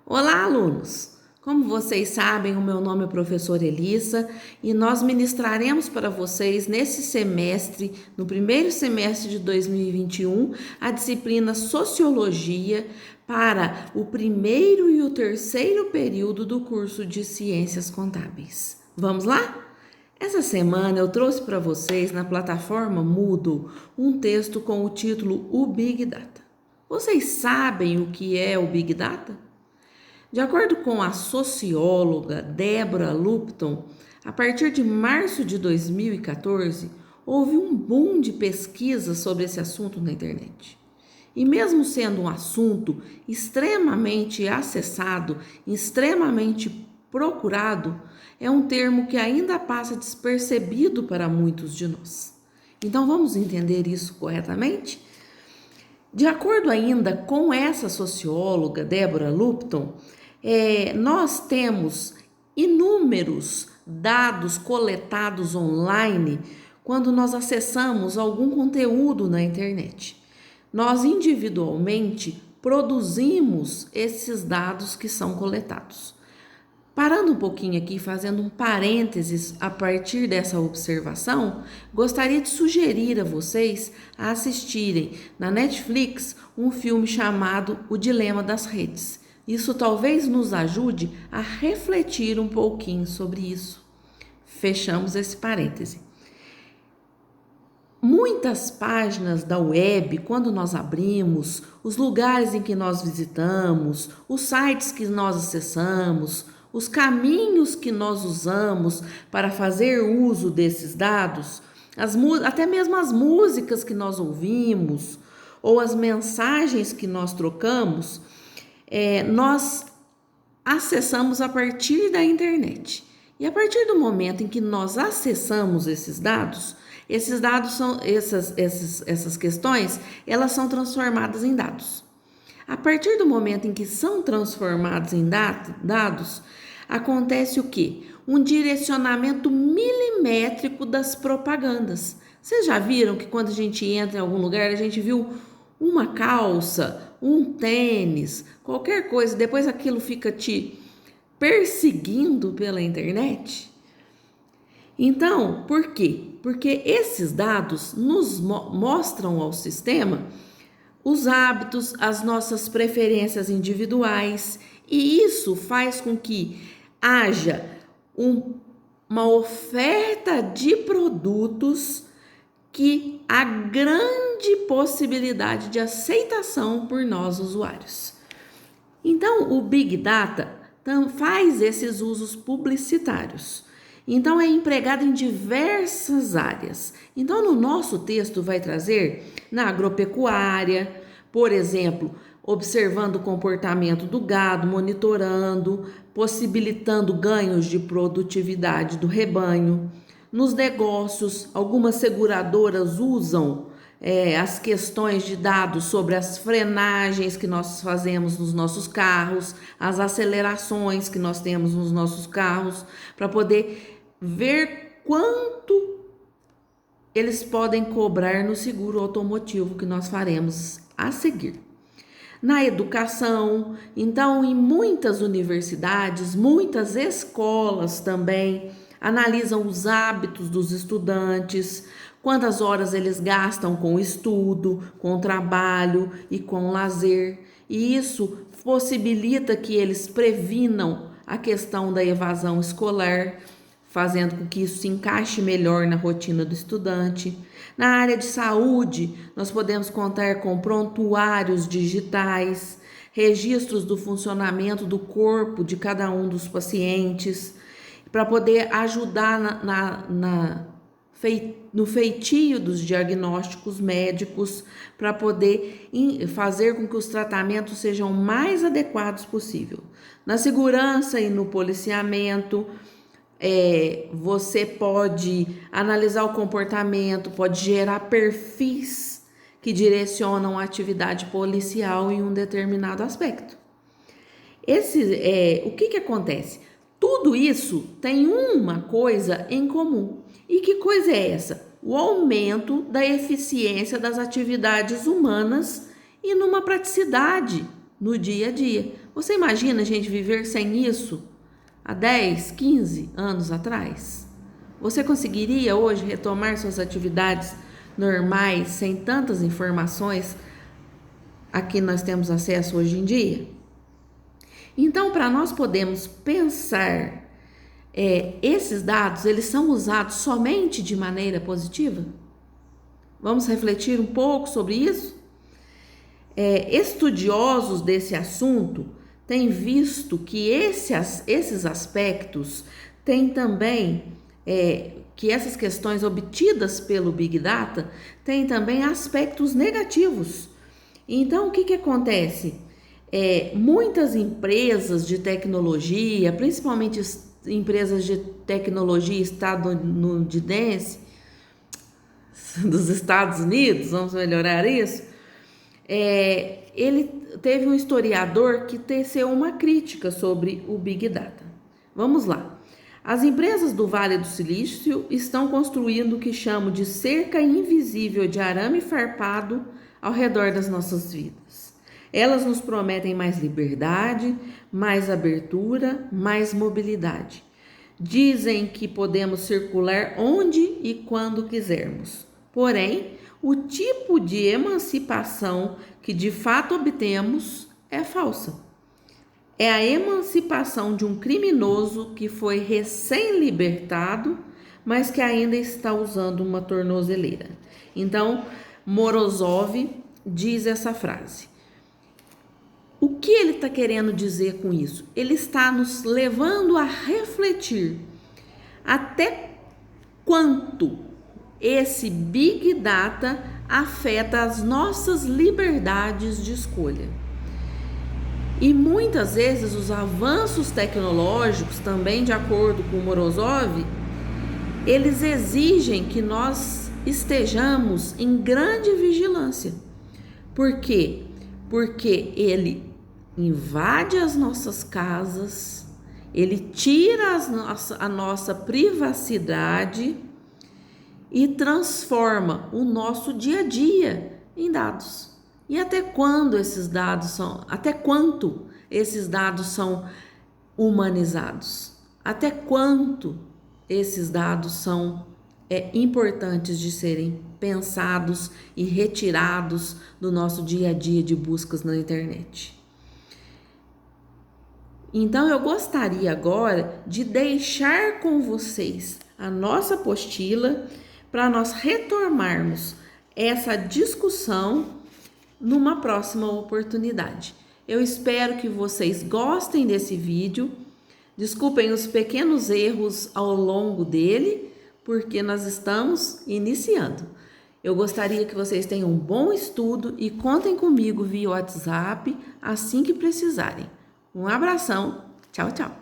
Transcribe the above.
Olá, alunos! Como vocês sabem, o meu nome é professora Elissa e nós ministraremos para vocês nesse semestre, no primeiro semestre de 2021, a disciplina Sociologia para o primeiro e o terceiro período do curso de Ciências Contábeis. Vamos lá? Essa semana eu trouxe para vocês na plataforma Moodle um texto com o título O Big Data. Vocês sabem o que é o Big Data? De acordo com a socióloga Deborah Lupton, a partir de março de 2014, houve um boom de pesquisas sobre esse assunto na internet. E mesmo sendo um assunto extremamente acessado, extremamente procurado, é um termo que ainda passa despercebido para muitos de nós. Então vamos entender isso corretamente? De acordo ainda com essa socióloga, Deborah Lupton, nós temos inúmeros dados coletados online quando nós acessamos algum conteúdo na internet. Nós individualmente produzimos esses dados que são coletados. Parando um pouquinho aqui, fazendo um parênteses a partir dessa observação, gostaria de sugerir a vocês a assistirem na Netflix um filme chamado O Dilema das Redes. Isso talvez nos ajude a refletir um pouquinho sobre isso. Fechamos esse parêntese. Muitas páginas da web, quando nós abrimos, os lugares em que nós visitamos, os sites que nós acessamos, os caminhos que nós usamos para fazer uso desses dados, até mesmo as músicas que nós ouvimos ou as mensagens que nós trocamos, nós acessamos a partir da internet. E a partir do momento em que nós acessamos esses dados são essas questões, elas são transformadas em dados. A partir do momento em que são transformados em dados, acontece o quê? Um direcionamento milimétrico das propagandas. Vocês já viram que quando a gente entra em algum lugar, a gente viu uma calça, um tênis, qualquer coisa, depois aquilo fica te perseguindo pela internet? Então, por quê? Porque esses dados nos mostram ao sistema os hábitos, as nossas preferências individuais, e isso faz com que haja uma oferta de produtos que há grande possibilidade de aceitação por nós usuários. Então, o Big Data faz esses usos publicitários. Então, é empregado em diversas áreas. Então, no nosso texto vai trazer na agropecuária, por exemplo, observando o comportamento do gado, monitorando, possibilitando ganhos de produtividade do rebanho. Nos negócios, algumas seguradoras usam as questões de dados sobre as frenagens que nós fazemos nos nossos carros, as acelerações que nós temos nos nossos carros, para poder ver quanto eles podem cobrar no seguro automotivo que nós faremos a seguir. Na educação, então, em muitas universidades, muitas escolas também analisam os hábitos dos estudantes, quantas horas eles gastam com estudo, com trabalho e com lazer. E isso possibilita que eles previnam a questão da evasão escolar, fazendo com que isso se encaixe melhor na rotina do estudante. Na área de saúde, nós podemos contar com prontuários digitais, registros do funcionamento do corpo de cada um dos pacientes, para poder ajudar no feitio dos diagnósticos médicos, para poder fazer com que os tratamentos sejam o mais adequados possível. Na segurança e no policiamento, você pode analisar o comportamento, pode gerar perfis que direcionam a atividade policial em um determinado aspecto. O que acontece? Tudo isso tem uma coisa em comum. E que coisa é essa? O aumento da eficiência das atividades humanas e numa praticidade no dia a dia. Você imagina a gente viver sem isso há 10, 15 anos atrás? Você conseguiria hoje retomar suas atividades normais sem tantas informações a que nós temos acesso hoje em dia? Então, para nós podermos pensar, esses dados, eles são usados somente de maneira positiva? Vamos refletir um pouco sobre isso? Estudiosos desse assunto têm visto que esses aspectos têm também, que essas questões obtidas pelo Big Data têm também aspectos negativos. Então, o que acontece? Muitas empresas de tecnologia, principalmente empresas de tecnologia estadunidense, dos Estados Unidos, vamos melhorar isso, ele teve um historiador que teceu uma crítica sobre o Big Data. Vamos lá. As empresas do Vale do Silício estão construindo o que chamo de cerca invisível de arame farpado ao redor das nossas vidas. Elas nos prometem mais liberdade, mais abertura, mais mobilidade. Dizem que podemos circular onde e quando quisermos. Porém, o tipo de emancipação que de fato obtemos é falsa. É a emancipação de um criminoso que foi recém-libertado, mas que ainda está usando uma tornozeleira. Então, Morozov diz essa frase. O que ele está querendo dizer com isso? Ele está nos levando a refletir até quanto esse Big Data afeta as nossas liberdades de escolha. E muitas vezes os avanços tecnológicos, também de acordo com Morozov, eles exigem que nós estejamos em grande vigilância. Por quê? Porque ele invade as nossas casas, ele tira a nossa privacidade e transforma o nosso dia a dia em dados. E até quanto esses dados são humanizados? Até quanto esses dados são importantes de serem pensados e retirados do nosso dia a dia de buscas na internet? Então eu gostaria agora de deixar com vocês a nossa apostila para nós retomarmos essa discussão numa próxima oportunidade. Eu espero que vocês gostem desse vídeo. Desculpem os pequenos erros ao longo dele, porque nós estamos iniciando. Eu gostaria que vocês tenham um bom estudo e contem comigo via WhatsApp assim que precisarem. Um abração. Tchau, tchau.